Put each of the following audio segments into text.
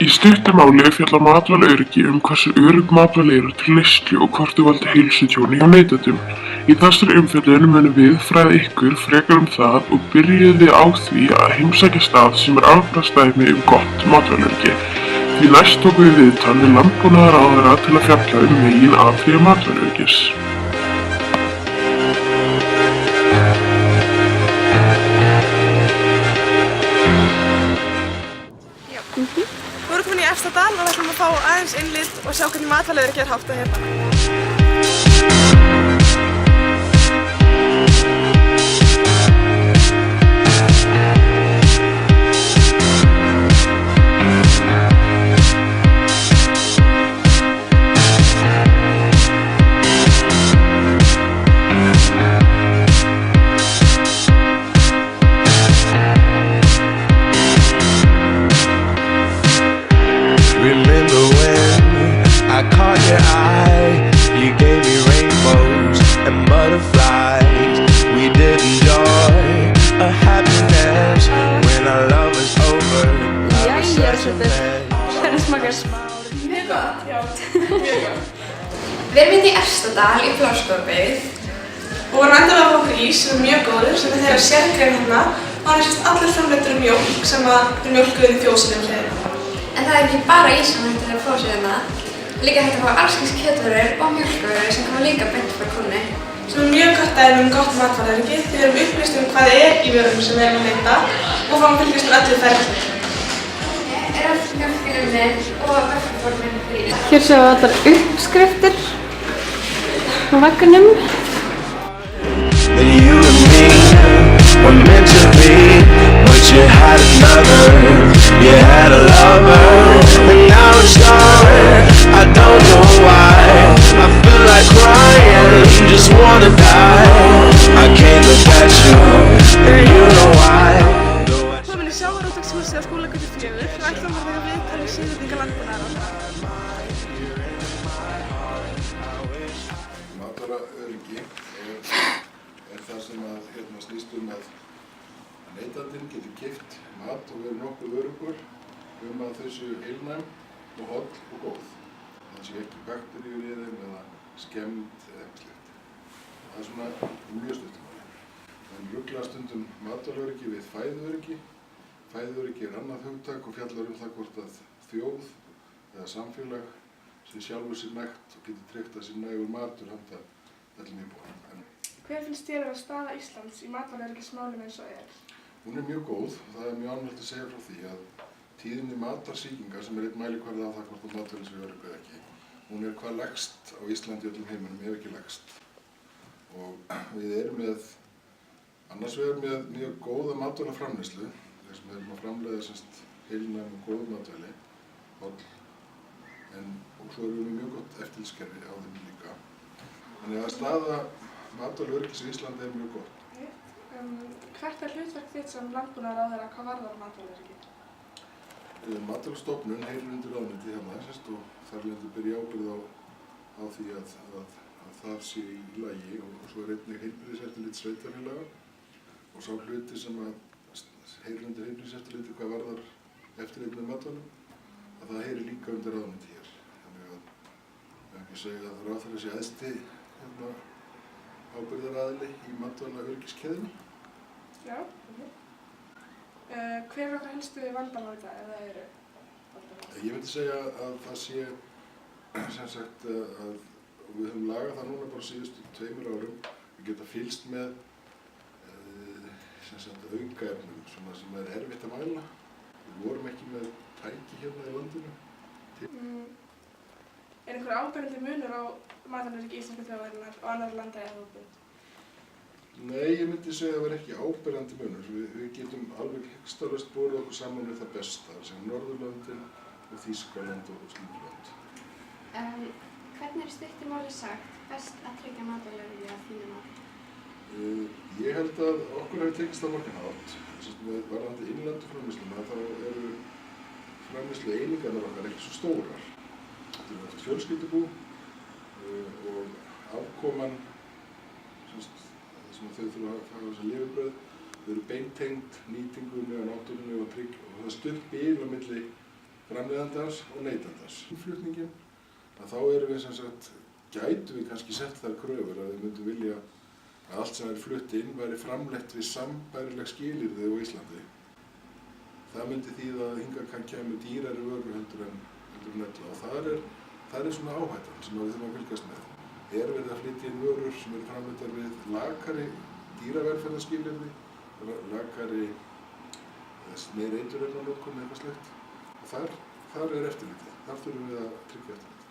Í stuttu máli fjallar matvælaöryggi hversu örugg matvæli eru til neyslu og hvort þau valda heilsutjóni hjá neytendum. Í þessari umfjöllun munum við fræða ykkur frekar það og byrjuðum við á því að heimsækja stað sem afbragðsdæmi gott matvælaöryggi. Því næst tókum við viðtal við landbúnaðarráðherra til að fjalla meginatriði matvælaöryggis. Nú erum við komin í Efstadal og við ætlum að fá aðeins innlit og sjá hvernig matvælaöryggi háttað hérna. Hvernig smakar? Mjög gott. Já, mjög gott. Við erum hérna í Efstadal í Bláskógabyggð og vorum endalega að fá okkur ís sem mjög góður sem er þeirra sérgrein hérna og hann er allir framleiddur mjólk sem er mjólkuð í fjósinu hliðina. En það er ekki bara ís sem hægt að fá sér hérna. Líka hægt að fá alls kyns kjötvörur og mjólkurvörur sem koma líka beint frá kúnni. Sem mjög gott dæmi gott matvælaöryggi því við erum upplýst hvað í vörum sem við erum að neyta og fáum að fylgjast með öllu ferli. Allt mjólkinni og vöfluformin fyrir. Hér sjáum við allar uppskriftir á veggnum. You and me were meant to be, but you had another. You had a lover, and now it's gone. I don't know why. I feel like crying, just wanna die. I can't look at you, and you know why. Komin í sjávarútvegshúsið á Skúlagötu 4 og ætlum að taka viðtal við Sigurð landbúnaðarráðherra. Matvælaöryggi það sem snýst að neytandinn geti keypt mat og verið nokkuð öruggur að þau séu heilnæm og holl og góð. Það séu ekki bakteríur í þeim eða skemmd eða eitthvað slíkt. Það er svona mjög stuttum máli. En rugla stundum matvælaöryggi við fæðuöryggi. Fæðuöryggi er annað hugtak og fjallar það hvort að þjóð eða samfélag sé sjálfur sér nægt og getur tryggt að sér nægur matur handa öllum íbúanum. Hver finnst þér að staða Íslands í matvælaöryggismálum eins og er? Hún er mjög góð og það er mjög ánægjulegt að segja frá því að tíðni matarsýkinga, sem er einn mælikvarði á það hvort matvæli séu örugg eða ekki, hún er hvað lægst á Íslandi í öllum heiminum, ef ekki lægst. Og við erum annars vegar með mjög góða matvælaframleiðslu, þess að við erum að framleiða heilnæm og góð matvæli, og svo erum við með mjög gott eftirlitskerfi á þeim líka. Þannig að staða matvælaöryggis í Íslandi er mjög gott. Hvert er hlutverk þitt sem landbúnaðarráðherra hvað varðar matvælaöryggi? Matvælastofnun heyrir undir ráðuneytið hérna og þar lendur byrja ábyrgð á því að það sé í lagi og svo er einnig heilbrigðiseftirlit sveitarfélaga og sá hluti sem heyrir undir heilbrigðiseftirliti hvað varðar eftirlit með matvælum að það heyrir líka undir ráðuneytið hér. Þannig að ég ekki segja að ráðherra sé æðsti ábyrgðaraðili í matvælaöryggiskeðjunni. Já. Hver er okkar helstu vandamál í dag, ef það eru vandamál? Ég myndi segja að það sé að við höfum lagað það núna bara síðustu 2 árum. Við geta fylgst með aukaefnum sem er erfitt að mæla. Við vorum ekki með tæki hérna í landinu. Er einhver áberandi munur á matvælaöryggi íslensku þjóðarinnar og annarra landa í Evrópu? Nei, ég myndi segja að það verði ekki áberandi munur. Við getum alveg hikstalaust borið okkur saman við það besta, sem Norðurlöndin og Þýskaland og slík lönd. Hvernig er stuttu máli sagt best að tryggja matvælaöryggi að þínu mati? Ég held að okkur hefur tekist á margan hátt. Varðandi innlendu framleiðsluna þá eru framleiðslueiningarnar okkar ekki svo stórar. Þetta eru oft fjölskyldubú og afkoman sem þau þurfa að hafa þessa lifibrauð. Þau eru beintengt nýtingunni og náttúrunni og það stutt bil á milli framleiðandans og neytandans. Innflutningin, að þá erum við sem sagt, gætum við kannski sett þar kröfur að við myndum vilja að allt sem er flutt inn væri framleitt við sambærileg skilyrði á Íslandi. Það myndi þýða að hingað kæmu dýrari vörur heldur en ella og það er svona áhættan sem við þurfum að fylgjast með. Er verið að flytja inn vörur sem eru framleittar við lakari dýravelferðarskilyrði, lakari meiri eiturefnanotkun eða eitthvað slíkt. Og þar er eftirlitið. Þar þurfum við að tryggja eftirlitið.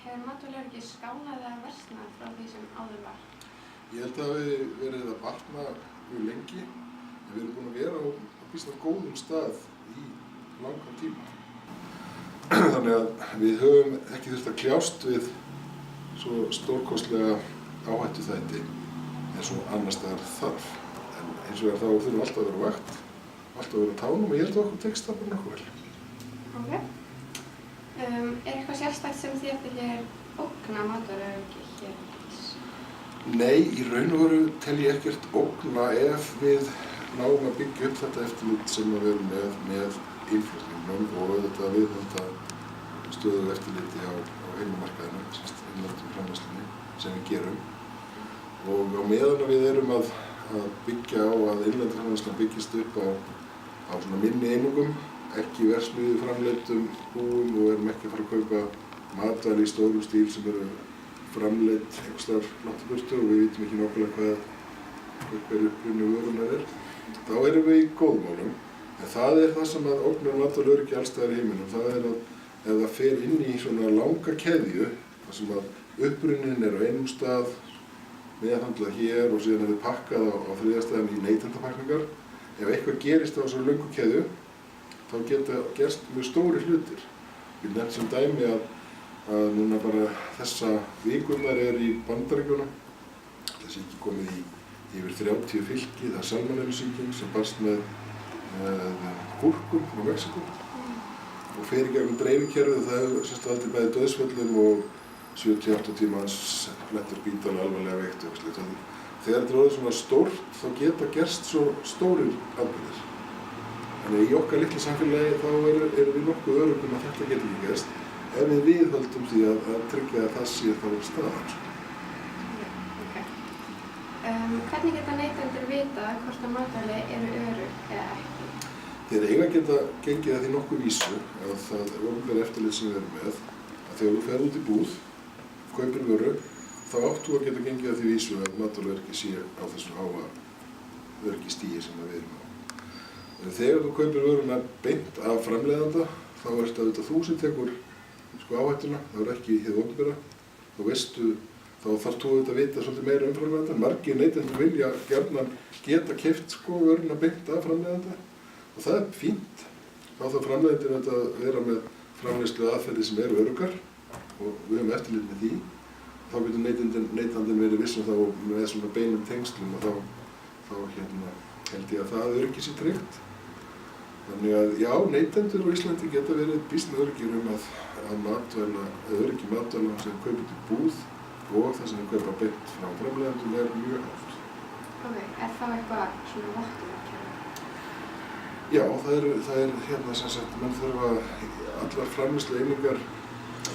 Hefur matvælaöryggi skánað eða versnað frá því sem áður var? Ég held að það hafi verið að batna mjög lengi, en við erum búin að vera á býsna góðum stað í langan tíma. Þannig að við höfum ekki þurft að kljást við svo stórkostlega áhættuþætti eins og annars staðar þarf. En eins og þá þurfum við alltaf að vera á vakt, alltaf að vera á tánum og ég held að okkur tekst það bara nokkuð vel. Ok. Er eitthvað sérstakt sem þér þykir ógna matvælaöryggi hér á Ís? Nei, í raun og veru tel ég ekkert ógna ef við náum að byggja upp þetta eftirlit sem við erum með innflutningnum og auðvitað við þetta stöðugu eftirliti á heimamarkaðinu, innlendum framleiðslunni sem við gerum. Og á meðan við erum að byggja á að innlendum framleiðslan byggist upp á svona minni einungum, ekki verksmiðju framleiddum búum og erum ekki að fara að kaupa matvæli í stórum stíl sem eru framleidd einhvers staðar langt í burtu og við vitum ekki nákvæmlega hver uppruni vörunar er. Þá erum við í góðum málum. En það er það sem að ógnar matvælaöryggi alls staðar í heiminum. Það er að ef það fer inn í svona langa keðju, þar sem að upprunin er á einum stað, meðhandlað hér og síðan er þið pakkað á þriðja staðinn í neytendapakningar. Ef eitthvað gerist á þessari löngu keðju, þá geta gerst mjög stóri hlutir. Ég nefnt sem dæmi að núna bara þessa vikurnar í Bandaríkjunum, þessi ekki komið í yfir 30 fylki, það er salmonellusýking sem barst með gúrkum frá Mexíkó og fer í gegnum dreifikerfið og það hefur valdið bæði dauðsföllum og 70-80 manns lentur spítala alvarlega veikt og eitthvað slíkt. Þegar þetta er orðið svona stórt þá geta gerst svo stórir atburðir. Þannig í okkar litla samfélagi þá erum við nokkuð öruggum að þetta getur ekki gerst ef við viðhöldum því að tryggja að það sé þá staðan. Hvernig geta neytendur vitað hvort að matvæli eru örugg eða ekki? Þeir eiga geta gengið að því nokkuð vísu að það opinbera eftirlit sem við erum með að þegar þú ferð út í búð, kaupir vöru, þá áttu að geta gengið að því vísu að matvælaöryggi sé á þessu háa öryggistigi sem við erum á. Þegar þú kaupir vöruna beint af framleiðanda, þá er þetta auðvitað þú sem tekur áhættuna, það er ekki hið opinbera, þá veistu. Þá þarf þú auðvitað að vita svolítið meira um framleiðanda. Margir neytendur vilja gjarnan geta keypt vöruna beint af framleiðanda og það er fínt. Þá þarf framleiðandinn auðvitað að vera með framleiðslu aðferðir sem eru öruggar og við höfum eftirlit með því. Þá getur neytandinn verið viss þá með svona beinum tengslum og þá held ég að það öryggi sé tryggt. Þannig að já, neytendur á Íslandi geta verið býsna öruggir að öryggi matvæla sem kaupir til búð og það sem við kaupa beint frá framleiðandum er mjög hátt. Ok, er þá eitthvað svona vottunarkerfi? Já, það er sem sagt, menn þurfa allar framleiðslueiningar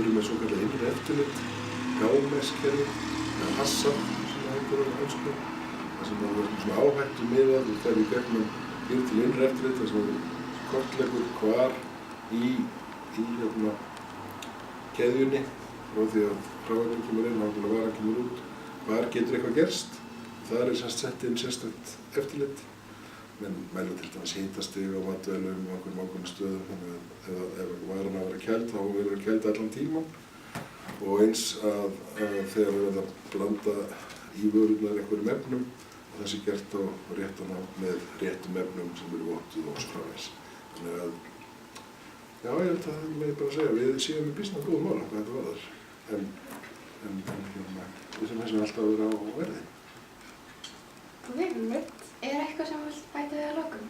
eru með svokallaða innri eftirlit, gámeskerfi, eða HACCP sem það heitir á ensku. Það sem það er svona áhættu miðað og það er í gegnum til innri eftirlit, það sem kortleggur hvar í keðjunni frá því að fráhættum kemur inn, náttúrulega varan kemur út, hvar getur eitthvað gerst. Það er sett inn sérstakt eftirlit. Menn mæla til dæmis hitastig á matvælum og einhverjum stöðum, þannig að ef varan á að vera kæld, þá verður að kælda allan tímann. Og eins að þegar við verðum að blanda í vörurnar einhverjum efnum, og það sé gert á réttan hátt með réttum efnum sem eru vottuð og svo framvegis. Þannig að já, ég held að það með bara að segja, við séum í býsna góðum málum hvað þetta varðar. En við sem þessum alltaf að vera á verði. Ok, er eitthvað sem vilt bæta við að lokum?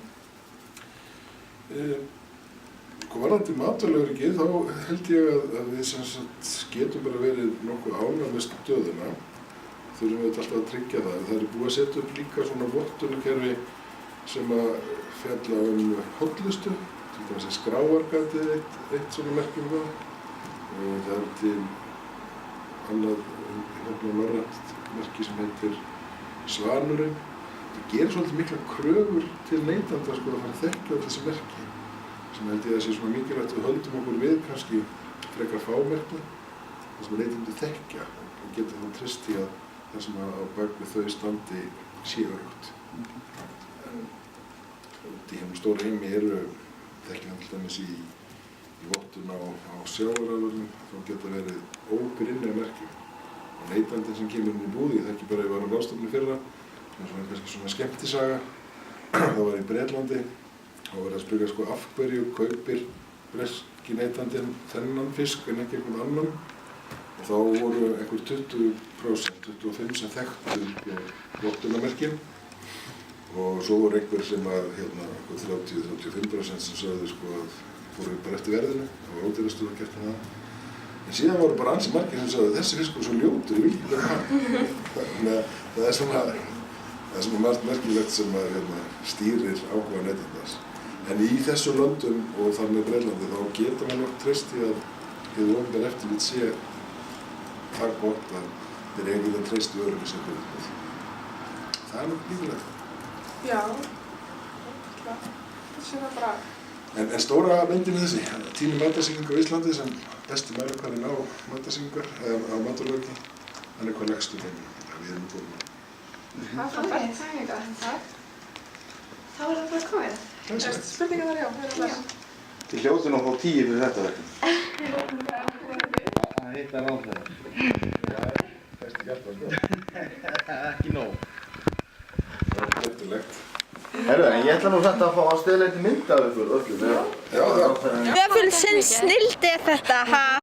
Varðandi matvælaöryggi, þá held ég að við sem sagt getum bara verið nokkuð ánægð með stöðuna. Þurfum við alltaf að tryggja það. Það er búið að setja upp líka svona vottunarkerfi sem að fjalla hollustu, til dæmis skráargatið eitt svona merki það. Og það til annað norrænt merki sem heitir Svanurinn. Það gerir svolítið mikla kröfur til neytanda að fara að þekkja öll þessi merki. Sem held ég að sé svona mikilvægt við höldum okkur við kannski frekar fámerki. Það sem neytendur þekkja og geta þá treyst í að það sem á bak við þau standi sé öruggt. En út í stóra heimi eru þekkja til dæmis í vottun á sjávarafurðum, þá geta verið ógrynni merki. Og neytandinn sem kemur inn í búði, það ekki bara ég var á ráðstofnun fyrra, svona kannski svona skemmtisaga. Það var í Bretlandi og verið að spyrja af hverju kaupir breski neytandinn þennan fisk en ekki einhvern annan. Og þá voru einhver 20%, 25% sem þekktu vottunarmerkin. Og svo voru einhver sem að, einhver 30-35% sem sagði að fóru bara eftir verðinu, það var ódýrastur að gert það. En síðan voru bara ansi margir sem sagði þessi fiskur er svo ljótur, ég vil ekki vera hann. Þannig að það er svona margt merkilegt sem að stýrir áhuga neytandans. En í þessu löndum og þar með Bretlandi þá getur man oft treyst í að hið opinbera eftirlit sé það gott að þeir eiginlega treyst í öryggi sem fyrir. Það er nokkuð lífilegt. Já, það sé það bara. En stóra myndin er þessi, tími matarsýningar á Íslandi sem besti mælikvarðinn á matarsýningar, eða á mataröryggi, hann er hvað legstur heiminum, við erum búin með. Það er frábært, það er mjög gott. Þá er það bara komið. Spurningar þar, já, það er það. Þið hljótu nú að fá 10 fyrir þetta verkefni. Það hittar ráðherra. Já, besti hjálpar. Ekki nóg. Það er hættulegt. Herru, en ég ætla nú samt að fá að stöðleiti mynd af ykkur öllum. Já, það. Djöfulsins snilld er þetta, ha?